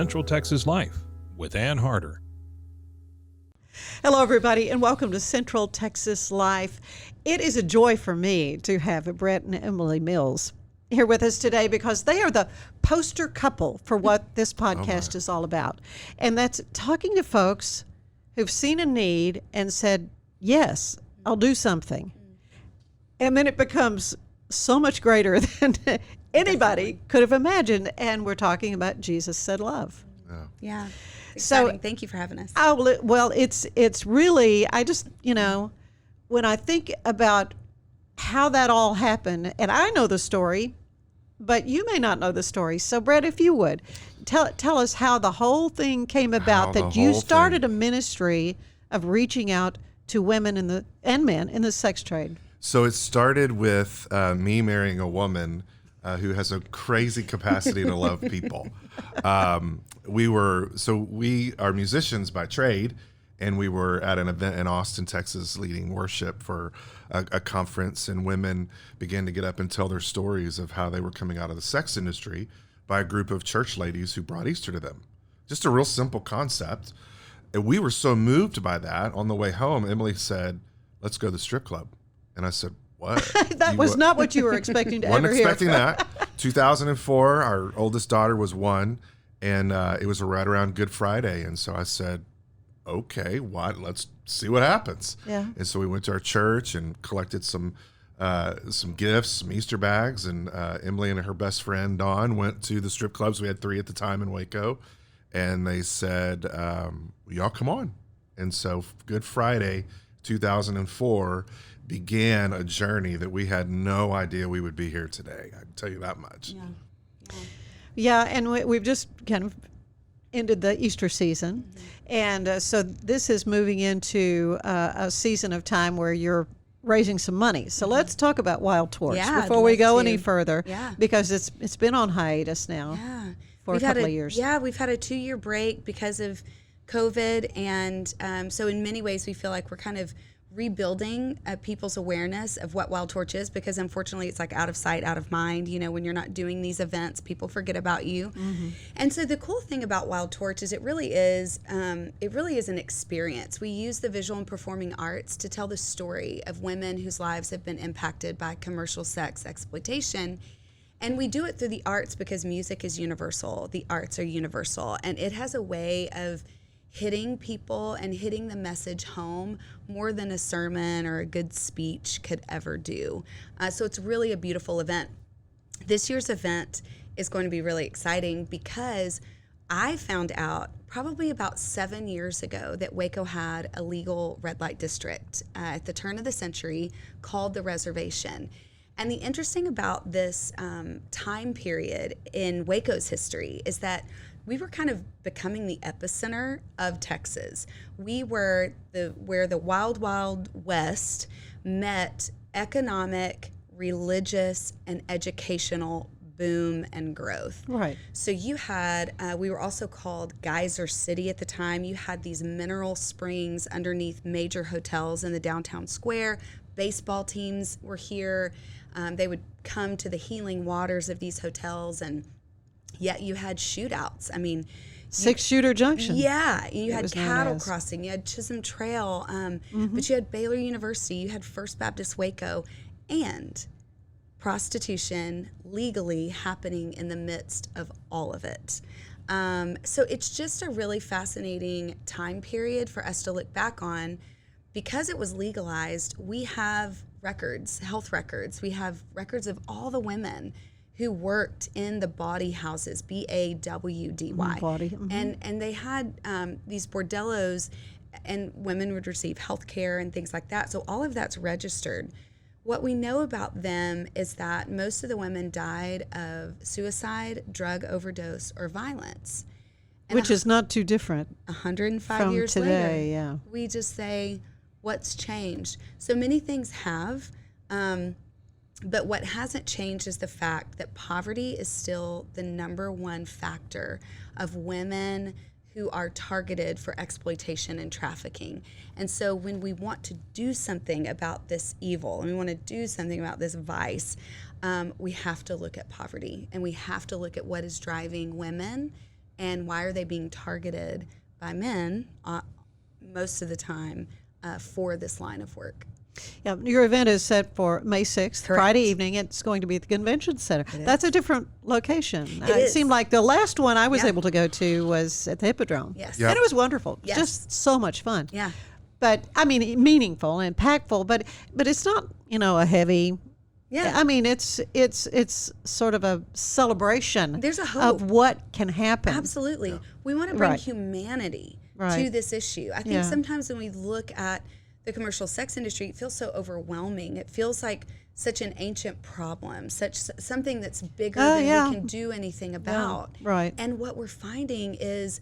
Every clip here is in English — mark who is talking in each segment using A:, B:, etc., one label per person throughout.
A: Central Texas Life with Ann Harder.
B: Hello, everybody, and welcome to Central Texas Life. It is a joy for me to have Brett and Emily Mills here with us today because they are the poster couple for what this podcast is all about. And that's talking to folks who've seen a need and said, yes, I'll do something. And then it becomes so much greater than anybody could have imagined. And we're talking about Jesus Said Love.
C: Yeah.
B: So
C: thank you for having us.
B: Oh, well, it's really, I just, when I think about how that all happened, and I know the story, but you may not know the story. So, Brett, if you would, tell us how the whole thing came about, that you started a ministry of reaching out to women and men in the sex trade.
D: So it started with me marrying a woman who has a crazy capacity to love people. We are musicians by trade, and we were at an event in Austin, Texas, leading worship for a conference, and women began to get up and tell their stories of how they were coming out of the sex industry by a group of church ladies who brought Easter to them. Just a real simple concept. And we were so moved by that. On the way home, Emily said, "Let's go to the strip club." And I said, "What?"
B: That was not what you were expecting to ever
D: hear. Wasn't expecting that. 2004, our oldest daughter was 1, and it was right around Good Friday. And so I said, okay, let's see what happens.
B: Yeah.
D: And so we went to our church and collected some gifts, some Easter bags, and Emily and her best friend, Dawn, went to the strip clubs. We had 3 at the time in Waco. And they said, y'all come on. And so Good Friday, 2004, began a journey that we had no idea we would be here today. I can tell you that much.
B: Yeah, and we've just kind of ended the Easter season. Mm-hmm. And so this is moving into a season of time where you're raising some money. So let's talk about Wild Torch before we go any further, because it's been on hiatus now for a couple of years.
C: Yeah, we've had a 2-year break because of COVID. And so in many ways, we feel like we're kind of rebuilding people's awareness of what Wild Torch is, because unfortunately it's like out of sight, out of mind. When you're not doing these events, people forget about you. Mm-hmm. And so the cool thing about Wild Torch is it really is an experience. We use the visual and performing arts to tell the story of women whose lives have been impacted by commercial sex exploitation. And we do it through the arts because music is universal. The arts are universal, and it has a way of hitting people and hitting the message home more than a sermon or a good speech could ever do. So it's really a beautiful event. This year's event is going to be really exciting because I found out probably about 7 years ago that Waco had a legal red light district at the turn of the century called the Reservation. And the interesting about this time period in Waco's history is that we were kind of becoming the epicenter of Texas. We were where the wild, wild west met economic, religious, and educational boom and growth.
B: Right.
C: So you had, we were also called Geyser City at the time. You had these mineral springs underneath major hotels in the downtown square. Baseball teams were here. They would come to the healing waters of these hotels, and yet you had shootouts. I mean,
B: Six-Shooter Junction.
C: Yeah, you had cattle crossing, you had Chisholm Trail, but you had Baylor University, you had First Baptist Waco, and prostitution legally happening in the midst of all of it. So it's just a really fascinating time period for us to look back on. Because it was legalized, we have records, health records. We have records of all the women who worked in the bawdy houses, B-A-W-D-Y.
B: Bawdy. Mm-hmm.
C: And they had these bordellos, and women would receive health care and things like that. So all of that's registered. What we know about them is that most of the women died of suicide, drug overdose, or violence. And
B: which is not too different
C: 105
B: from
C: years
B: today,
C: later,
B: yeah.
C: We just say, what's changed? So many things have, but what hasn't changed is the fact that poverty is still the #1 factor of women who are targeted for exploitation and trafficking. And so when we want to do something about this evil, and we want to do something about this vice, we have to look at poverty, and we have to look at what is driving women and why are they being targeted by men most of the time for this line of work.
B: Yeah, your event is set for May 6th,
C: Correct.
B: Friday evening. It's going to be at the convention center. That's a different location. It
C: is.
B: seemed like the last one I was
C: Yeah.
B: able to go to was at the Hippodrome.
C: Yes.
D: Yeah.
B: And it was wonderful.
C: Yes.
B: Just so much fun.
C: Yeah.
B: But I mean, meaningful and impactful, but it's not, a heavy.
C: Yeah.
B: I mean, it's sort of a celebration
C: There's a hope.
B: of what can happen.
C: Absolutely. We want to bring
B: Right.
C: humanity
B: Right.
C: to this issue. I think
B: Yeah.
C: sometimes when we look at the commercial sex industry, it feels so overwhelming. It feels like such an ancient problem, something that's bigger than
B: yeah.
C: we can do anything about.
B: right.
C: And what we're finding is,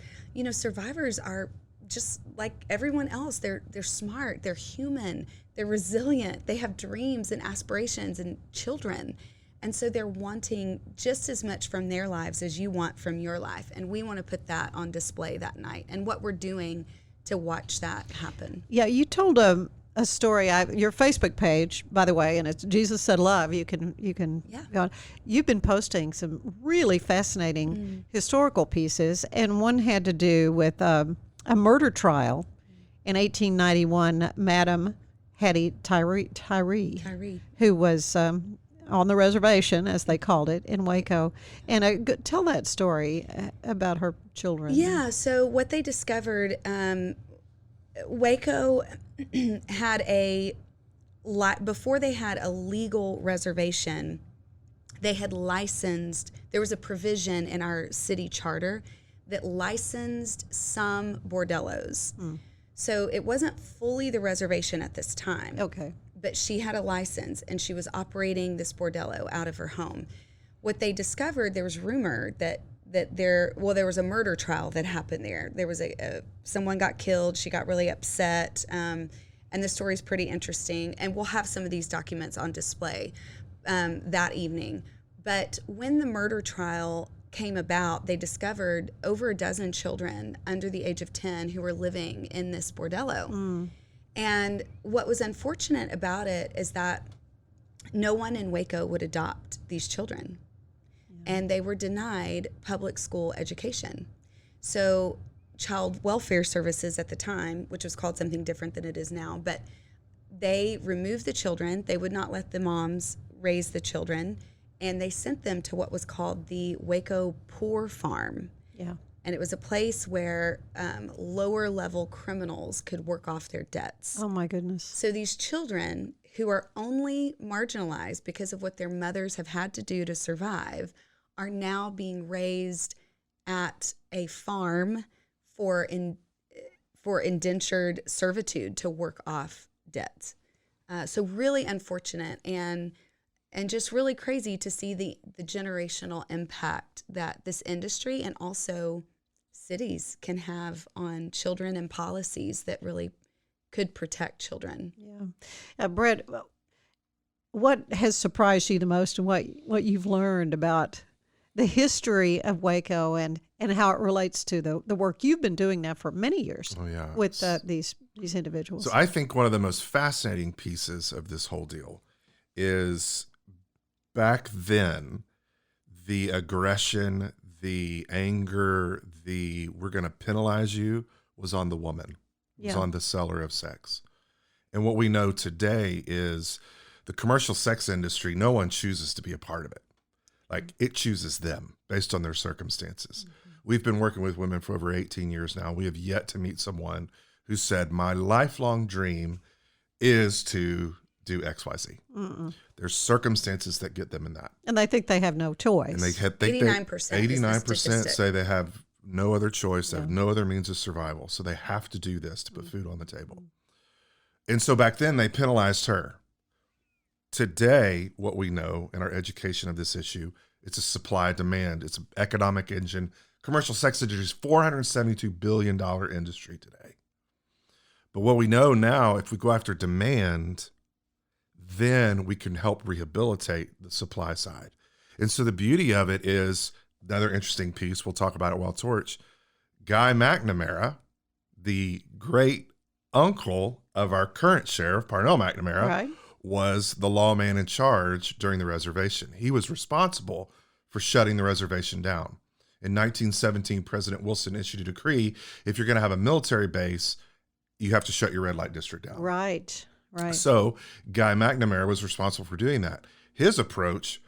C: survivors are just like everyone else. They're smart, they're human, they're resilient, they have dreams and aspirations and children. And so they're wanting just as much from their lives as you want from your life. And we want to put that on display that night and what we're doing to watch that happen.
B: Yeah, you told a story. Your Facebook page, by the way, and it's Jesus Said Love. You can
C: Yeah.
B: go on. You've been posting some really fascinating historical pieces, and one had to do with a murder trial in 1891. Madam Hattie Tyree, who was on the reservation, as they called it, in Waco. And tell that story about her children.
C: Yeah, so what they discovered, Waco had before they had a legal reservation, they had licensed, there was a provision in our city charter that licensed some bordellos. So it wasn't fully the reservation at this time.
B: Okay.
C: But she had a license and she was operating this bordello out of her home. What they discovered, there was rumor that there was a murder trial that happened there. There was someone got killed. She got really upset, and the story is pretty interesting. And we'll have some of these documents on display that evening. But when the murder trial came about, they discovered over a dozen children under the age of 10 who were living in this bordello. And what was unfortunate about it is that no one in Waco would adopt these children. And they were denied public school education. So child welfare services at the time, which was called something different than it is now, but they removed the children. They would not let the moms raise the children. And they sent them to what was called the Waco Poor Farm.
B: Yeah.
C: And it was a place where lower level criminals could work off their debts.
B: Oh, my goodness.
C: So these children who are only marginalized because of what their mothers have had to do to survive are now being raised at a farm for indentured servitude to work off debts. So really unfortunate and just really crazy to see the generational impact that this industry and also cities can have on children and policies that really could protect children.
B: Yeah. Brett, what has surprised you the most and what you've learned about the history of Waco and how it relates to the work you've been doing now for many years with these individuals?
D: So I think one of the most fascinating pieces of this whole deal is back then, the aggression, the anger, we're going to penalize you was on the woman, was on the seller of sex. And what we know today is the commercial sex industry, no one chooses to be a part of it. Like it chooses them based on their circumstances. We've been working with women for over 18 years now. We have yet to meet someone who said, my lifelong dream is to do XYZ. There's circumstances that get them in that.
B: And they think they have no choice.
D: And they 89% say they have no other choice. They have no other means of survival. So they have to do this to put food on the table. And so back then they penalized her. Today, what we know in our education of this issue, it's a supply demand. It's an economic engine. Commercial sex industry is $472 billion industry today. But what we know now, if we go after demand, then we can help rehabilitate the supply side. And so the beauty of it is, another interesting piece, we'll talk about at Wild Torch, Guy McNamara, the great uncle of our current sheriff, Parnell McNamara, was the lawman in charge during the reservation. He was responsible for shutting the reservation down. In 1917, President Wilson issued a decree: if you're going to have a military base, you have to shut your red light district down.
B: Right.
D: So Guy McNamara was responsible for doing that. His approach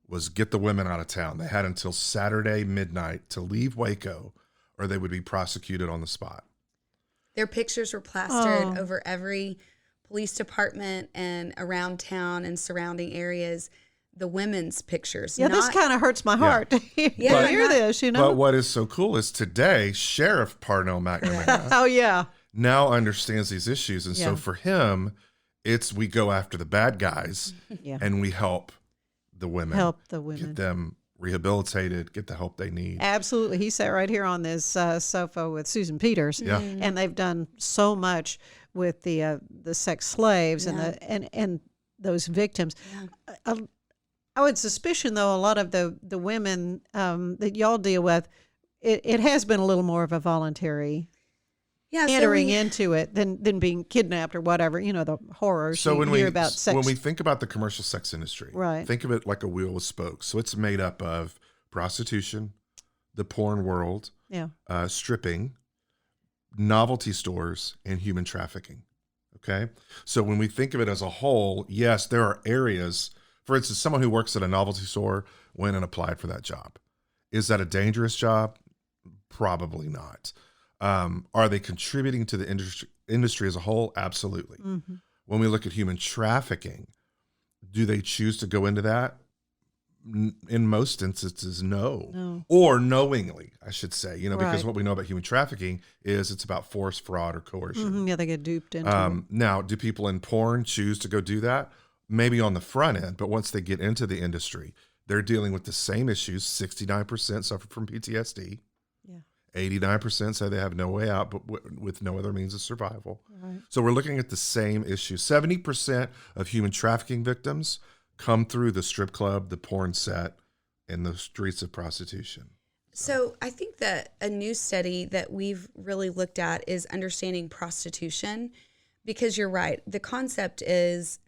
D: was get the women out of town. They had until Saturday midnight to leave Waco, or they would be prosecuted on the spot.
C: Their pictures were plastered over every police department and around town and surrounding areas. The women's pictures.
B: Yeah, this kind of hurts my heart to hear this,
D: But what is so cool is today, Sheriff Parnell McNamara
B: Oh, yeah.
D: now understands these issues. And so for him, it's we go after the bad guys and we help the women. Get them rehabilitated, get the help they need.
B: Absolutely. He sat right here on this sofa with Susan Peters.
D: Yeah.
B: And they've done so much with the sex slaves and those victims. I would suspicion, though, a lot of the women that y'all deal with, it has been a little more of a voluntary entering into it than being kidnapped or whatever, you know, the horrors
D: so
B: you hear about sex.
D: When we think about the commercial sex industry, think of it like a wheel with spokes. So it's made up of prostitution, the porn world, stripping, novelty stores, and human trafficking. Okay? So when we think of it as a whole, yes, there are areas. For instance, someone who works at a novelty store went and applied for that job. Is that a dangerous job? Probably not. Are they contributing to the industry as a whole? Absolutely. Mm-hmm. When we look at human trafficking, do they choose to go into that? In most instances, no. Or knowingly, I should say, because what we know about human trafficking is it's about force, fraud, or coercion.
B: Mm-hmm. Yeah, they get duped into it.
D: Now, do people in porn choose to go do that? Maybe on the front end, but once they get into the industry, they're dealing with the same issues. 69% suffer from PTSD. 89% say they have no way out, but with no other means of survival. Right. So we're looking at the same issue. 70% of human trafficking victims come through the strip club, the porn set, and the streets of prostitution.
C: So I think that a new study that we've really looked at is understanding prostitution, because you're right. The concept is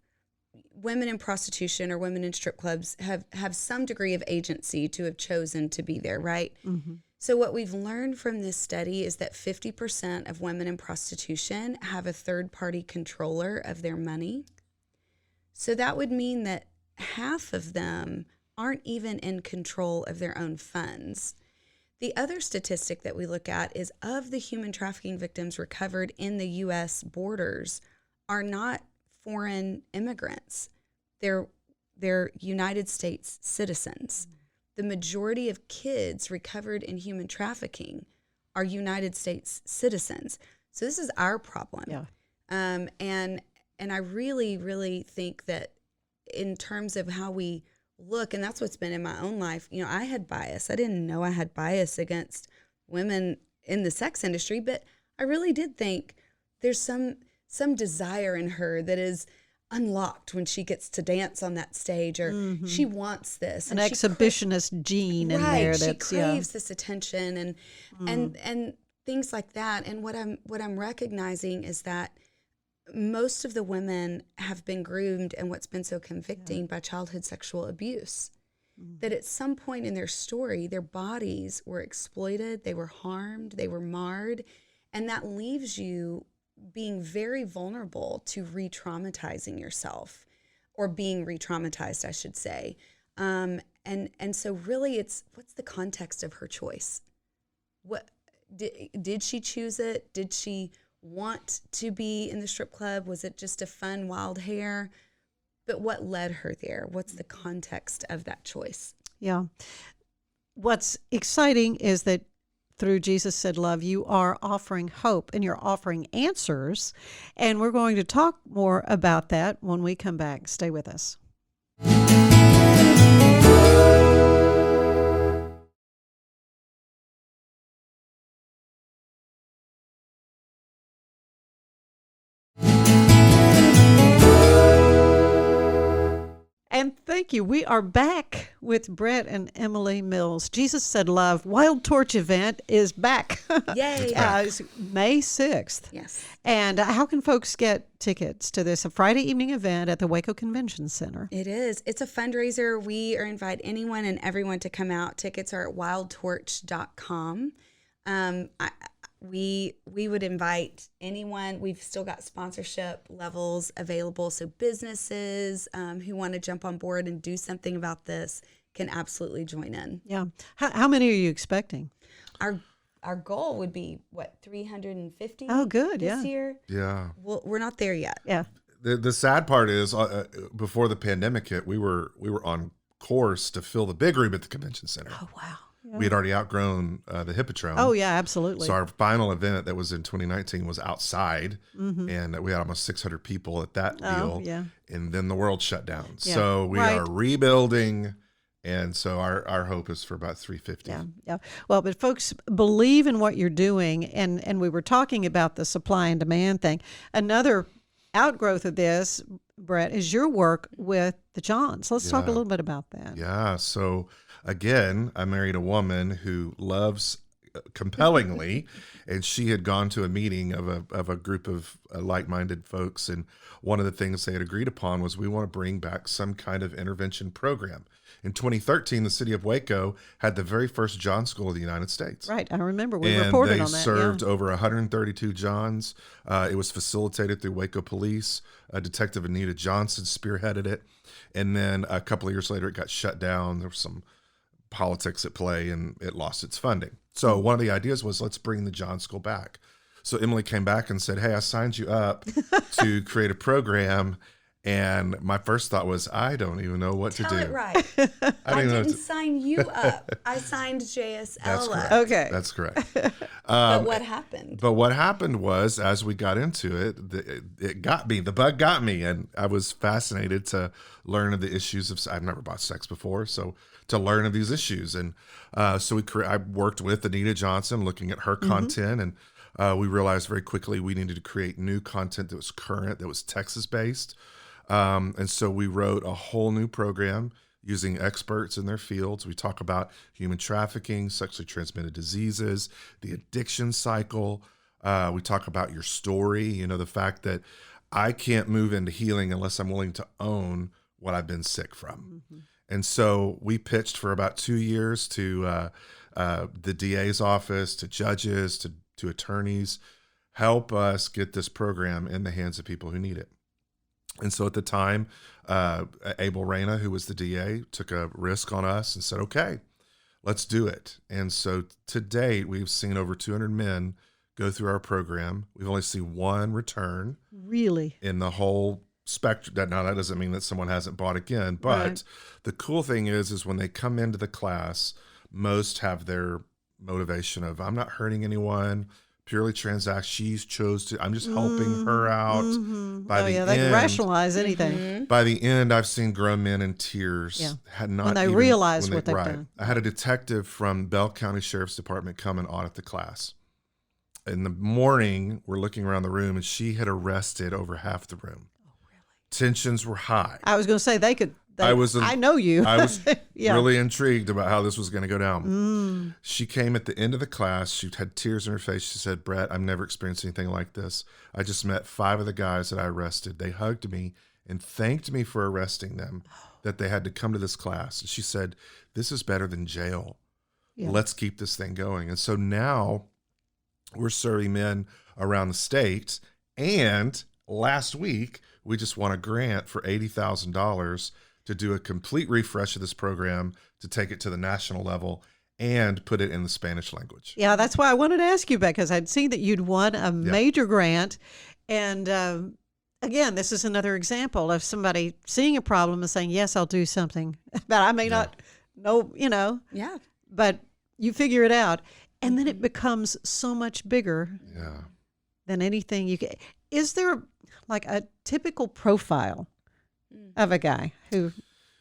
C: women in prostitution or women in strip clubs have some degree of agency to have chosen to be there, right? Mm-hmm. So what we've learned from this study is that 50% of women in prostitution have a third-party controller of their money. So that would mean that half of them aren't even in control of their own funds. The other statistic that we look at is of the human trafficking victims recovered in the U.S. borders are not foreign immigrants. They're United States citizens. The majority of kids recovered in human trafficking are United States citizens. So this is our problem.
B: Yeah.
C: And I really, really think that in terms of how we look, and that's what's been in my own life, I had bias. I didn't know I had bias against women in the sex industry, but I really did think there's some desire in her that is unlocked when she gets to dance on that stage, or she wants this.
B: An exhibitionist gene in there.
C: She craves this attention and things like that. And what I'm recognizing is that most of the women have been groomed, and what's been so convicting, by childhood sexual abuse. That at some point in their story, their bodies were exploited, they were harmed, they were marred, and that leaves you being very vulnerable to re-traumatizing yourself, or being re-traumatized, I should say. And so really it's, what's the context of her choice? What did she choose it? Did she want to be in the strip club? Was it just a fun, wild hair? But what led her there? What's the context of that choice?
B: Yeah. What's exciting is that through Jesus Said Love, you are offering hope and you're offering answers. And we're going to talk more about that when we come back. Stay with us. And Thank you. We are back with Brett and Emily Mills. Jesus Said Love Wild Torch event is back.
C: Yay.
B: It's May 6th.
C: Yes.
B: And how can folks get tickets to this? A Friday evening event at the Waco Convention Center.
C: It is. It's a fundraiser. We are invite anyone and everyone to come out. Tickets are at wildtorch.com. We would invite anyone. We've still got sponsorship levels available, so businesses who want to jump on board and do something about this can absolutely join in.
B: Yeah. How many are you expecting?
C: Our goal would be what, 350?
B: Oh, good.
C: This
B: Yeah.
C: year.
D: Yeah.
C: Well, we're not there yet.
B: Yeah.
D: The sad part is, before the pandemic hit, we were on course to fill the big room at the convention center.
B: Oh, wow.
D: We had already outgrown the Hippodrome.
B: Oh, yeah, absolutely.
D: So our final event that was in 2019 was outside, and we had almost 600 people at that deal.
B: yeah.
D: And then the world shut down.
B: Yeah.
D: So we
B: Right.
D: are rebuilding, and so our hope is for about 350.
B: Yeah, yeah. Well, but folks believe in what you're doing, and we were talking about the supply and demand thing. Another outgrowth of this, Brett, is your work with the Johns. Let's talk a little bit about that.
D: Yeah. So again, I married a woman who loves compellingly, and she had gone to a meeting of a group of like-minded folks, and one of the things they had agreed upon was we want to bring back some kind of intervention program. In 2013, the city of Waco had the very first John School of the United States.
B: Right, I remember we
D: And
B: reported
D: they
B: on that.
D: served
B: Yeah.
D: over 132 Johns. It was facilitated through Waco Police. Detective Anita Johnson spearheaded it. And then a couple of years later, it got shut down. There was some politics at play, and it lost its funding. So one of the ideas was, let's bring the John School back. So Emily came back and said, hey, I signed you up to create a program. And my first thought was, I don't even know what
C: Tell
D: to do.
C: it right.
D: I
C: I
D: don't even know.
C: didn't sign you up. I signed JSL
D: That's
C: up.
D: correct.
B: Okay.
D: That's correct.
C: But what happened?
D: But what happened was, as we got into it, it got me. The bug got me, and I was fascinated to learn of the issues of. I've never bought sex before, so to learn of these issues, and so I worked with Anita Johnson, looking at her content, and we realized very quickly we needed to create new content that was current, that was Texas based, and so we wrote a whole new program using experts in their fields. We talk about human trafficking, sexually transmitted diseases, the addiction cycle. We talk about your story, the fact that I can't move into healing unless I'm willing to own what I've been sick from. And so we pitched for about 2 years to the DA's office, to judges, to attorneys, help us get this program in the hands of people who need it. And so at the time, Abel Reyna, who was the DA, took a risk on us and said, okay, let's do it. And so to date, we've seen over 200 men go through our program. We've only seen one return
B: Really?
D: in the whole spectrum. Now, that doesn't mean that someone hasn't bought again, but
B: Right.
D: the cool thing is when they come into the class, most have their motivation of, I'm not hurting anyone, purely transact. She's chose to, I'm just helping her out. By the
B: they can
D: end,
B: rationalize anything.
D: by the end, I've seen grown men in tears.
B: Yeah.
D: Had not
B: When they
D: even-
B: realize
D: when
B: what they've
D: right.
B: done.
D: I had a detective from Bell County Sheriff's Department come and audit the class. In the morning, we're looking around the room, and she had arrested over half the room. Oh, really? Tensions were high.
B: I was going to say they could.
D: I
B: know you.
D: I was
B: Yeah.
D: really intrigued about how this was going to go down. She came at the end of the class. She had tears in her face. She said, Brett, I've never experienced anything like this. I just met 5 of the guys that I arrested. They hugged me and thanked me for arresting them, that they had to come to this class. And she said, this is better than jail.
B: Yeah.
D: Let's keep this thing going. And so now we're serving men around the state. And last week, we just won a grant for $80,000 to do a complete refresh of this program, to take it to the national level and put it in the Spanish language.
B: Yeah, that's why I wanted to ask you, because I'd seen that you'd won a major grant. And again, this is another example of somebody seeing a problem and saying, yes, I'll do something. But I may not know,
C: Yeah.
B: but you figure it out. And then it becomes so much bigger
D: Yeah.
B: than anything you can. Is there like a typical profile of a guy who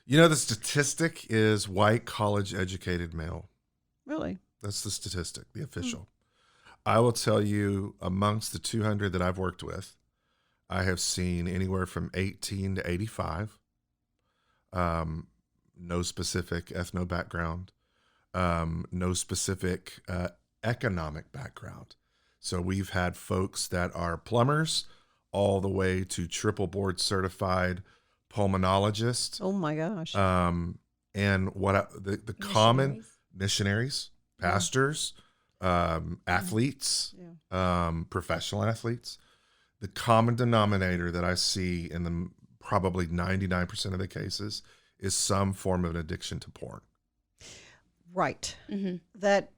D: The statistic is white, college educated male.
B: really?
D: That's the statistic, the official. I will tell you, amongst the 200 that I've worked with, I have seen anywhere from 18 to 85. no specific ethno background, no specific economic background. So we've had folks that are plumbers all the way to triple board certified pulmonologists.
B: Oh my gosh.
D: And the common missionaries, pastors, athletes, professional athletes. The common denominator that I see in the probably 99% of the cases is some form of an addiction to porn.
B: Right. That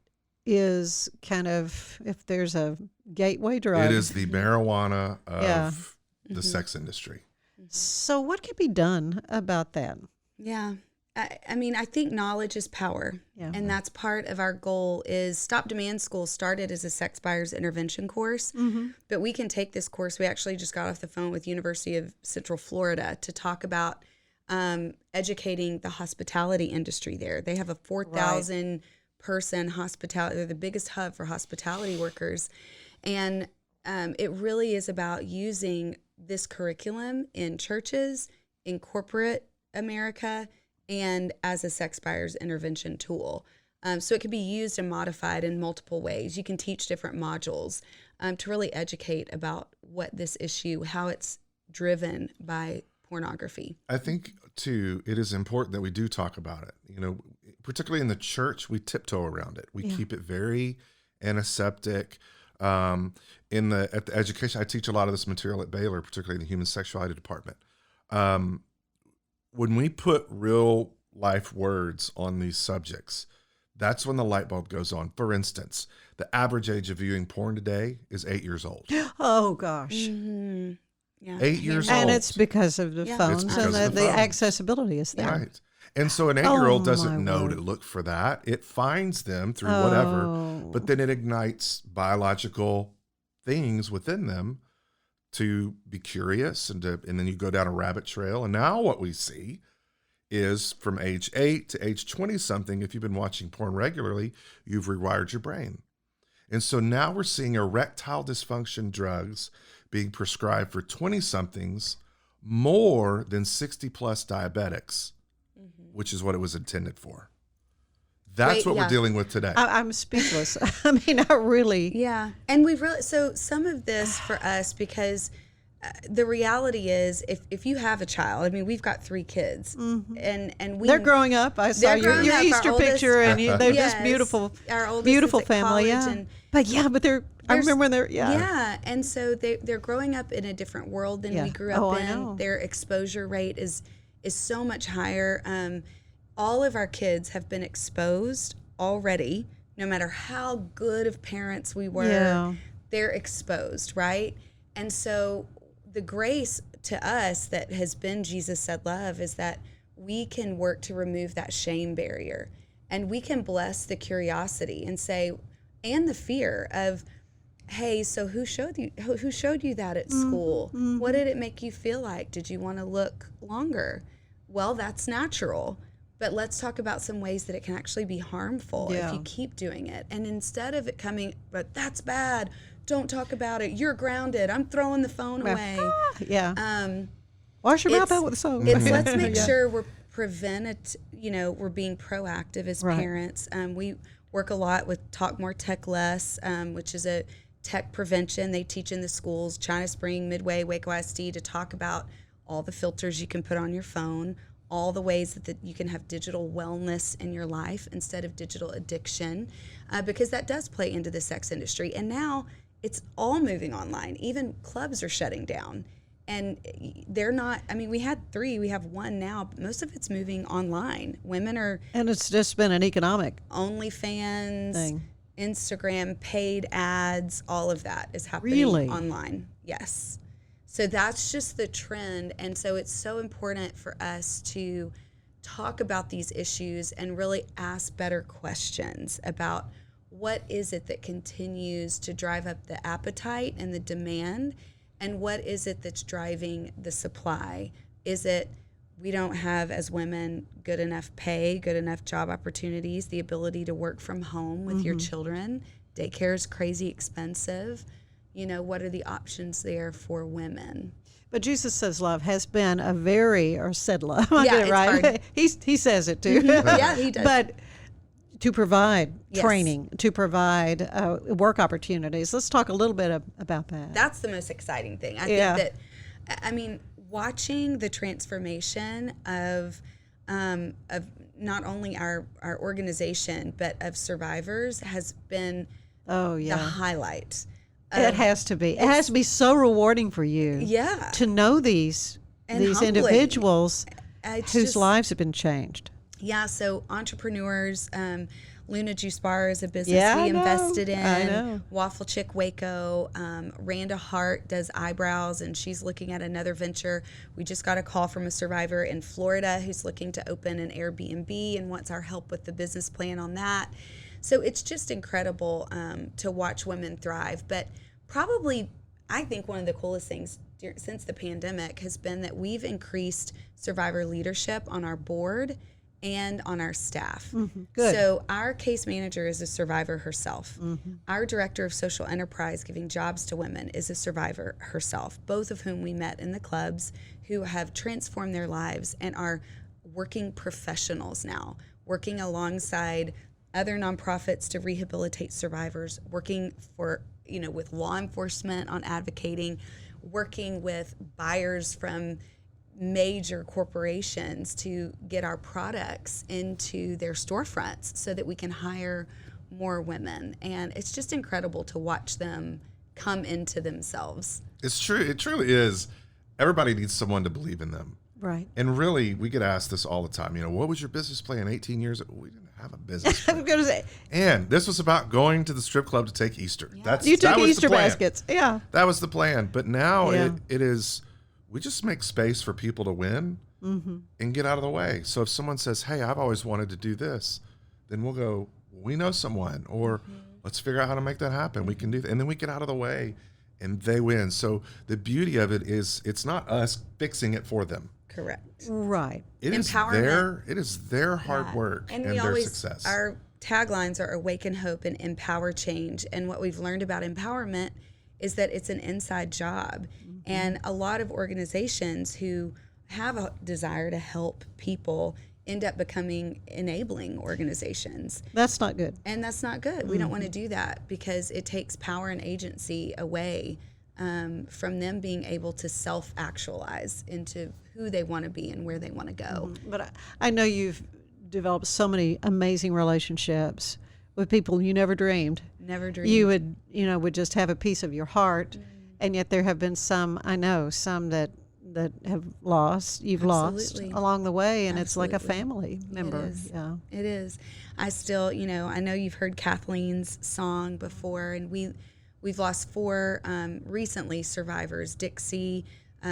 B: is kind of, if there's a gateway drug.
D: It is the marijuana of the sex industry.
B: So what can be done about that?
C: Yeah. I mean, I think knowledge is power.
B: Yeah.
C: And that's part of our goal is Stop Demand School started as a sex buyers intervention course, but we can take this course. We actually just got off the phone with University of Central Florida to talk about educating the hospitality industry there. They have a 4,000 person hospitality. They're the biggest hub for hospitality workers. And it really is about using this curriculum in churches, in corporate America, and as a sex buyers intervention tool. So it can be used and modified in multiple ways. You can teach different modules to really educate about what this issue, how it's driven by pornography.
D: I think, too, it is important that we do talk about it. You know, particularly in the church, we tiptoe around it. We keep it very antiseptic. At the education, I teach a lot of this material at Baylor, particularly in the human sexuality department. When we put real life words on these subjects, that's when the light bulb goes on. For instance, the average age of viewing porn today is 8 years old.
B: Oh gosh.
C: Yeah.
D: 8 years old.
B: And it's because of the phones
D: because
B: and
D: of the
B: the
D: phones.
B: accessibility is there.
D: Right. And so an 8-year-old
B: Oh,
D: doesn't
B: my
D: know
B: word.
D: to look for that. It finds them through whatever,
B: Oh.
D: but then it ignites biological things within them to be curious, and then you go down a rabbit trail. And now what we see is from age 8 to age 20 something, if you've been watching porn regularly, you've rewired your brain. And so now we're seeing erectile dysfunction drugs being prescribed for 20 somethings more than 60 plus diabetics, which is what it was intended for. That's what we're dealing with today.
B: I'm speechless. I mean, I really.
C: Yeah. And we've really, so some of this for us, because the reality is if you have a child, I mean, we've got 3 kids and we,
B: They're growing up. I saw
C: They're
B: your
C: growing up. Our
B: Easter
C: oldest-
B: picture, and they're
C: Yes.
B: just beautiful.
C: Our oldest
B: Beautiful
C: is at
B: family,
C: college,
B: yeah.
C: and
B: But they're. I remember when they're
C: yeah, and so they're growing up in a different world than we grew up
B: I know.
C: in. Their exposure rate is so much higher. All of our kids have been exposed already. No matter how good of parents we were,
B: Yeah.
C: they're exposed, right? And so the grace to us that has been Jesus Said Love is that we can work to remove that shame barrier, and we can bless the curiosity and say, and the fear of, hey, so who showed you that at school? What did it make you feel like? Did you want to look longer? Well, that's natural. But let's talk about some ways that it can actually be harmful if you keep doing it. And instead of it coming, but that's bad, don't talk about it, you're grounded, I'm throwing the phone away.
B: Wash your mouth out with soap.
C: It's let's make sure we're we're being proactive as parents. We work a lot with Talk More, Tech Less, which is a tech prevention they teach in the schools, China Spring, Midway, Waco ISD, to talk about all the filters you can put on your phone, all the ways that you can have digital wellness in your life instead of digital addiction, because that does play into the sex industry. And now it's all moving online. Even clubs are shutting down. And they're not, I mean, we had 3, we have 1 now, but most of it's moving online. Women are
B: And it's just been an economic
C: OnlyFans,
B: thing.
C: Instagram, paid ads, all of that is happening
B: Really?
C: online. Yes. So that's just the trend. And so it's so important for us to talk about these issues and really ask better questions about what is it that continues to drive up the appetite and the demand, and what is it that's driving the supply? Is it we don't have, as women, good enough pay, good enough job opportunities, the ability to work from home with your children? Daycare is crazy expensive. What are the options there for women?
B: But Jesus Says Love has been a very, or said love, I
C: Yeah,
B: get it
C: it's
B: right.
C: hard.
B: He says it too.
C: Yeah, he does.
B: But to provide
C: Yes.
B: training, to provide work opportunities. Let's talk a little bit about that.
C: That's the most exciting thing. I
B: Yeah.
C: think that, I mean, watching the transformation of not only our organization, but of survivors has been
B: Oh,
C: the
B: yeah.
C: highlight.
B: It has to be. It has to be so rewarding for you.
C: Yeah.
B: To know these
C: And humbling.
B: individuals
C: It's
B: whose
C: just-
B: lives have been changed.
C: Yeah, so entrepreneurs, Luna Juice Bar is a business
B: Yeah, I
C: we
B: know.
C: invested in.
B: I know.
C: Waffle Chick Waco. Randa Hart does eyebrows, and she's looking at another venture. We just got a call from a survivor in Florida who's looking to open an Airbnb and wants our help with the business plan on that. So it's just incredible to watch women thrive. But probably, I think one of the coolest things since the pandemic has been that we've increased survivor leadership on our board and on our staff.
B: Good.
C: So our case manager is a survivor herself. Our director of social enterprise, giving jobs to women, is a survivor herself, both of whom we met in the clubs, who have transformed their lives and are working professionals now, working alongside other nonprofits to rehabilitate survivors, working for, with law enforcement on advocating, working with buyers from major corporations to get our products into their storefronts so that we can hire more women. And it's just incredible to watch them come into themselves.
D: It's true. It truly is. Everybody needs someone to believe in them.
B: Right.
D: And really, we get asked this all the time. What was your business plan 18 years ago? We didn't have a business
B: I
D: plan.
B: was going to say,
D: And this was about going to the strip club to take Easter.
B: you
D: that
B: took
D: was
B: Easter
D: the plan.
B: baskets. Yeah.
D: That was the plan. But now
B: Yeah.
D: it is, we just make space for people to win and get out of the way. So if someone says, hey, I've always wanted to do this, then we'll go, we know someone, or let's figure out how to make that happen. We can do that. And then we get out of the way and they win. So the beauty of it is it's not us fixing it for them.
C: Correct.
B: Right.
D: It is their hard
C: Yeah.
D: work and
C: we
D: their
C: always,
D: success.
C: Our taglines are awaken hope and empower change. And what we've learned about empowerment is that it's an inside job. And a lot of organizations who have a desire to help people end up becoming enabling organizations.
B: That's not good.
C: And that's not good. We don't want to do that because it takes power and agency away from them being able to self-actualize into who they want to be and where they want to go.
B: But I know you've developed so many amazing relationships with people you never dreamed.
C: Never dreamed.
B: You would just have a piece of your heart, and yet there have been some that have you've lost
C: Absolutely.
B: along the way, and it's like a
C: Absolutely.
B: family member.
C: is.
B: Yeah.
C: It is. I still, I know you've heard Kathleen's song before, and we've lost 4 recently survivors. Dixie,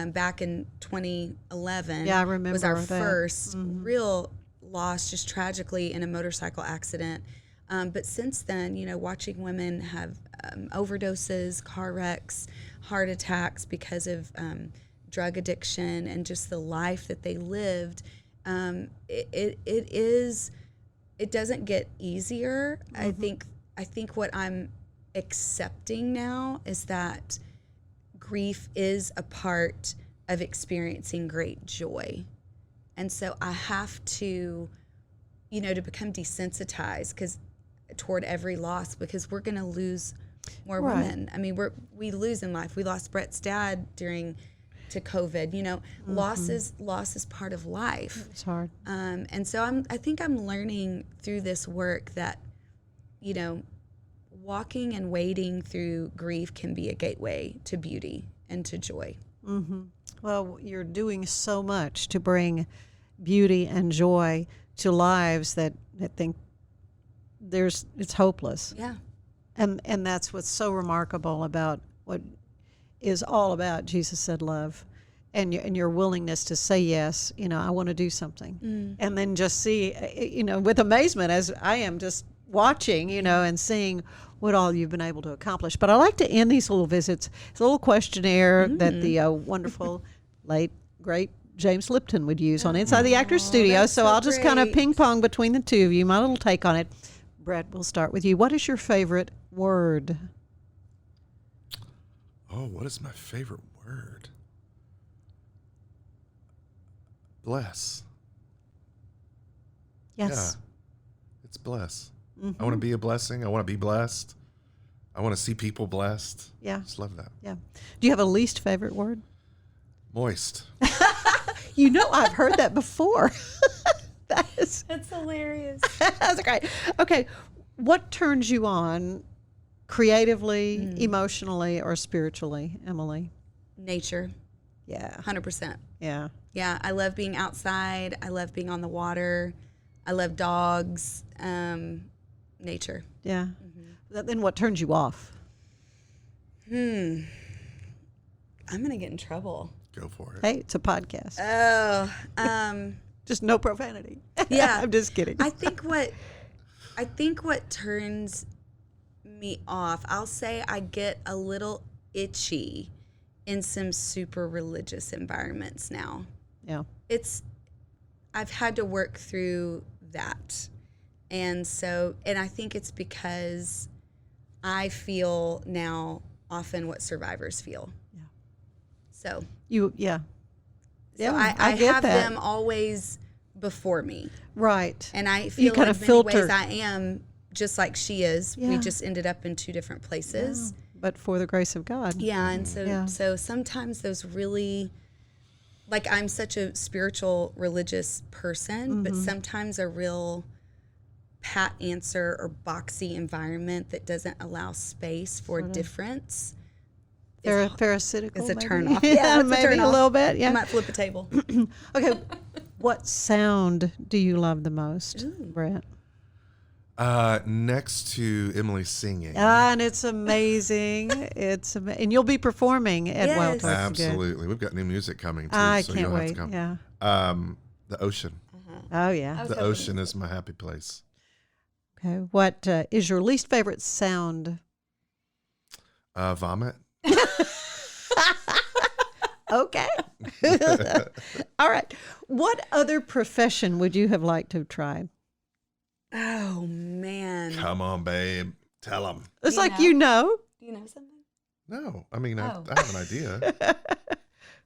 C: back in 2011,
B: Yeah, I remember
C: was our
B: that.
C: first real loss, just tragically in a motorcycle accident. But since then, watching women have overdoses, car wrecks, heart attacks because of drug addiction and just the life that they lived, it doesn't get easier. I think what I'm accepting now is that grief is a part of experiencing great joy. And so I have to, to become desensitized toward every loss, because we're going to lose more
B: Right.
C: women. I mean, we lose in life. We lost Brett's dad to COVID. Loss is part of life.
B: It's hard.
C: And so I think I'm learning through this work that, walking and wading through grief can be a gateway to beauty and to joy.
B: Well, you're doing so much to bring beauty and joy to lives that think it's hopeless.
C: Yeah.
B: And that's what's so remarkable about what is all about Jesus Said Love, and your willingness to say yes. I want to do something, and then just see, with amazement as I am just watching, and seeing what all you've been able to accomplish. But I like to end these little visits. It's a little questionnaire that the wonderful late great James Lipton would use on Inside the Actors Studio.
C: that's
B: So
C: so
B: I'll just kind of
C: great.
B: ping pong between the two of you. My little take on it. Brett, we'll start with you. What is your favorite word?
D: Oh, what is my favorite word? Bless.
B: Yes.
D: Yeah. It's bless. I want to be a blessing. I want to be blessed. I want to see people blessed.
B: Yeah.
D: Just love that.
B: Yeah. Do you have a least favorite word?
D: Moist.
B: You know, I've heard that before. That's
C: hilarious.
B: that's great. Okay. What turns you on creatively, emotionally, or spiritually, Emily?
C: Nature,
B: Yeah.
C: 100%.
B: Yeah.
C: Yeah, I love being outside. I love being on the water. I love dogs. Nature.
B: Yeah. Then what turns you off?
C: I'm gonna get in trouble.
D: Go for it.
B: Hey, it's a podcast.
C: Oh,
B: Just no profanity.
C: Yeah.
B: I'm just kidding.
C: I think what turns me off, I'll say I get a little itchy in some super religious environments now.
B: Yeah.
C: I've had to work through that. And I think it's because I feel now often what survivors feel.
B: Yeah.
C: So
B: Yeah.
C: So
B: Yeah,
C: I
B: get
C: have
B: that.
C: them always before me.
B: Right.
C: And I
B: You
C: feel
B: kinda
C: like many
B: filter.
C: ways I am just like she is.
B: Yeah.
C: We just ended up in two different places.
B: But for the grace of God.
C: Yeah, and so
B: Yeah.
C: so sometimes those really, like, I'm such a spiritual religious person, but sometimes a real pat answer or boxy environment that doesn't allow space for difference
B: Pharisaical.
C: is a
B: maybe?
C: turn off.
B: Yeah,
C: it's
B: maybe
C: turn
B: a
C: off.
B: little bit.
C: I
B: Yeah.
C: might flip a table.
B: Okay. What sound do you love the most, Brett?
D: Next to Emily singing.
B: And it's amazing. And you'll be performing at Wild
C: Yes.
B: Torch again.
D: Absolutely. We've got new music coming too.
B: I
D: so
B: can't
D: you'll have
B: wait.
D: to come.
B: Yeah.
D: The ocean.
B: Oh yeah.
D: The ocean is my happy place.
B: Okay. What is your least favorite sound?
D: Vomit.
B: Okay. All right. What other profession would you have liked to have tried?
C: Oh man.
D: Come on, babe. Tell them.
B: It's
C: You
B: like
C: know?
B: you know.
C: Do you know something?
D: No, I mean,
C: Oh.
D: I have an idea.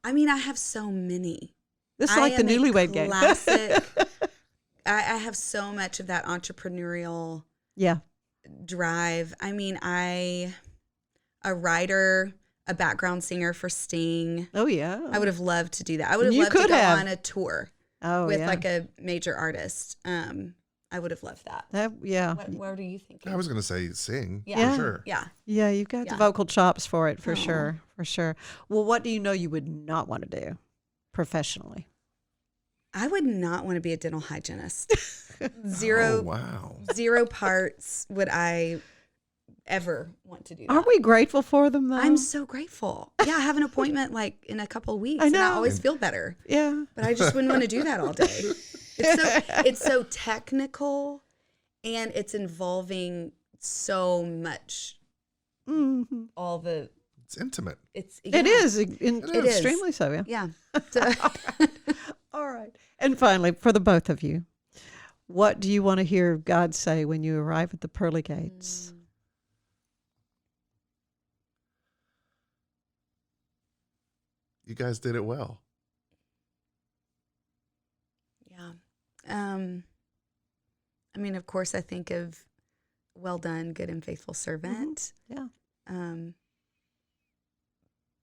C: I mean, I have so many.
B: This is
C: I
B: like the
C: am a
B: newlywed game.
C: classic. I have so much of that entrepreneurial
B: Yeah.
C: drive. I mean, a writer, a background singer for Sting.
B: Oh yeah.
C: I would have loved to do that. I would have
B: You
C: loved to
B: could
C: go
B: have.
C: on a tour
B: Oh
C: with
B: yeah.
C: like a major artist. I would have loved that.
B: Yeah.
C: What are you thinking?
D: I was going to say sing.
C: Yeah.
D: For sure.
C: Yeah.
B: Yeah, you've got the
C: Yeah.
B: vocal chops for it, for
C: Aw.
B: sure, for sure. Well, what do you know you would not want to do professionally?
C: I would not want to be a dental hygienist.
D: Oh,
C: Zero
D: wow.
C: parts would I ever want to do that.
B: Aren't we grateful for them, though?
C: I'm so grateful. Yeah, I have an appointment like in a couple of weeks,
B: I
C: and I
B: know.
C: always feel better.
B: Yeah.
C: But I just wouldn't want to do that all day. It's so technical, and it's involving so much.
B: Mhm.
C: All the
D: It's intimate.
C: it's
B: It is
C: is.
B: extremely so, yeah.
C: Yeah. So-
B: All right. And finally, for the both of you, what do you want to hear God say when you arrive at the pearly gates?
D: You guys did it well.
C: Yeah. I mean, of course, I think of well done, good and faithful servant.
B: Yeah.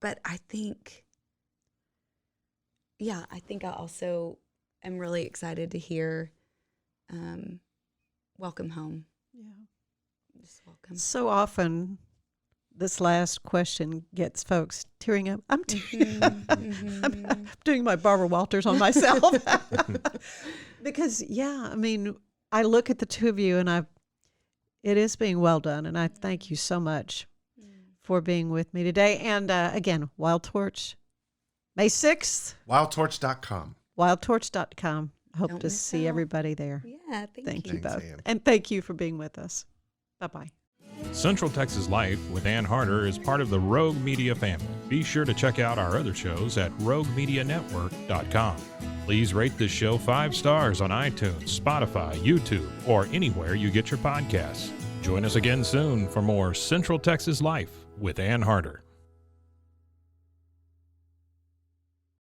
C: But I think, I think I also am really excited to hear welcome home.
B: Yeah.
C: Just welcome.
B: So often, this last question gets folks tearing up. I'm tearing up. I'm doing my Barbara Walters on myself. Because, I mean, I look at the two of you and it is being well done. And I thank you so much for being with me today. And again, Wild Torch, May 6th,
D: Wildtorch.com.
B: wildtorch.com. Hope
C: Don't
B: to
C: miss
B: see
C: out.
B: everybody there.
C: Yeah,
B: Thank you
D: Thanks,
B: both.
D: Ann.
B: And thank you for being with us. Bye-bye.
A: Central Texas Life with Ann Harder is part of the Rogue Media family. Be sure to check out our other shows at roguemedianetwork.com. Please rate this show 5 stars on iTunes, Spotify, YouTube, or anywhere you get your podcasts. Join us again soon for more Central Texas Life with Ann Harder.